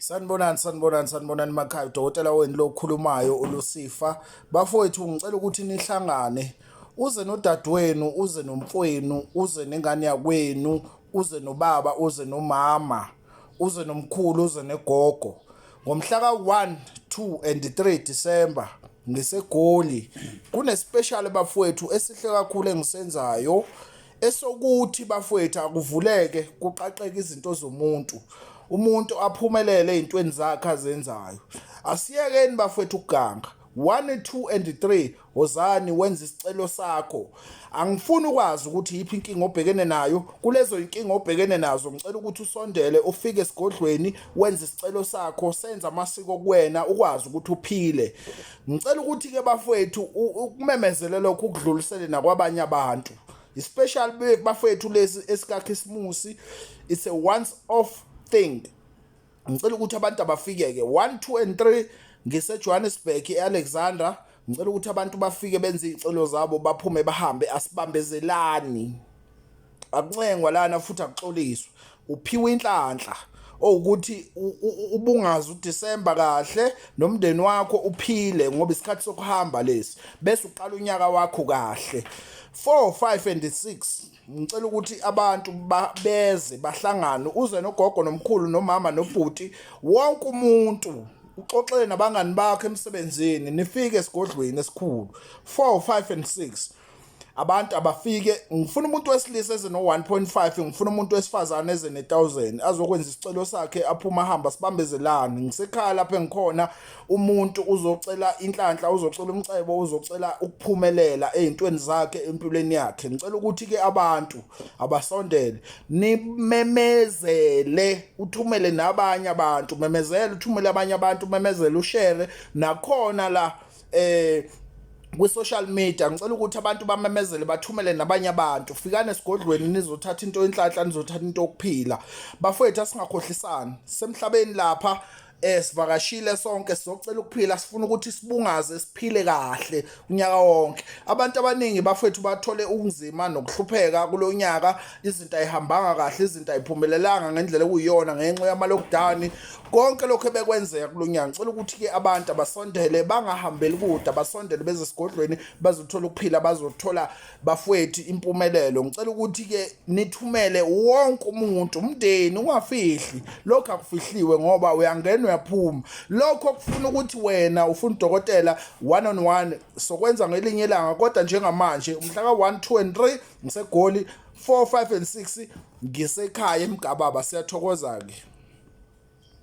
Sanibonani makhaya, udokotela wenu lo okhulumayo uLucifer. Bafowethu ngicela ukuthi nihlangane. Uze nodadewenu, uze nomfowenu, uze nengane yakwenu, uze nobaba, uze nomama, uze nomkhulu, uze negogo. Ngomhla ka-1, 2 and 3 December ngiseGoli. Special bafowethu esihle kakhulu engisenzayo esokuthi bafowethu akuvuleke kuqaqeke izinto zomuntu. Umuntu aphumelele ezintweni zakhe azenzayo. Asiyekeni bafowethu ukuganga. 1, 2 and 3 wozani wenza isicelo sakho. Angifuni ukwazi ukuthi yiphi inkinga obhekene nayo. Kulezo inkinga obhekene nazo ngicela ukuthi usondele ufike esigodlweni wenze isicelo sakho, senza amasiko kuwena ukwazi ukuthi uphile. Ngicela ukuthi ke bafowethu ukumemezele lokho ukudlulisele nakwabanye abantu. Especially bafowethu lesi esika khisimusi, it's a once off thing. Ngicela ukuthi abantu abafikeke 1, 2 and 3 ngiseJohannesburg eAlexandra. Ngicela ukuthi abantu bafike benze izicelo zabo baphume bahambe, asibambezelani. Akuncengwa lana futhi akuxoliswa. Uphiwe inhlanhla ukuthi ubungazi uDisemba kahle nomndeni wakho uphile ngoba isikhathi sokuhamba lesi bese uqala unyaka wakho kahle. 4, 5 and 6 ngicela ukuthi abantu beze bahlangane, uze nogogo nomkhulu nomama nobhuti, wonke umuntu uxoxele nabangani bakho emsebenzini, nifike esigodlweni esikhulu. 4, 5 and 6 abantu abafike. Ngifuna umuntu wesilisa eze no 1.5, ngifuna umuntu wesifazane eze ne1000 azokwenza isicelo sakhe aphuma ahamba sibambezelana. Ngisekhaya lapha engikhona, umuntu uzocela inhlanhla, uzocela umcebo, uzocela ukuphumelela ezintweni zakhe empilweni yakhe. Ngicela ukuthi ke abantu abasondele nimemezele, uthumele nabanye abantu, memezele uthumele abanye abantu, memezele ushare nakhona la kwi-social media. Ngicela ukuthi abantu bamemezele bathumele nabanye abantu. Fikane esigodlweni nizothatha into enhlanhla, nizothatha into okuphila. Bafowethu asingakhohlisani, semhlabeni lapha sivakashile sonke, sizocela ukuphila, sifuna ukuthi sibungaze siphile kahle unyaka wonke. Abantu abaningi bafowethu bathole ukunzima nokuhlupheka kulo nyaka, izinto ayihambanga kahle, izinto ayiphumelelanga ngendlela okuyiyona ngenxa yama-lockdown, konke lokho bekwenzeka kulo nyaka. Ngicela ukuthi ke abantu abasondele, bangahambeli kude, abasondele beze esigodlweni bazothola ukuphila, bazothola bafowethu impumelelo. Ngicela ukuthi ke nithumele wonke umuntu, umndeni, ungafihli lokho, akufihliwe ngoba uyangena uyaphuma. Lokho kufuna ukuthi wena ufuna udokotela 1-on-1 sokwenza ngelinye ilanga, kodwa njengamanje umhla ka-1, 2 and 3 ngiseGoli, 4, 5 and 6 ngisekhaya eMgababa. Siyathokoza ke.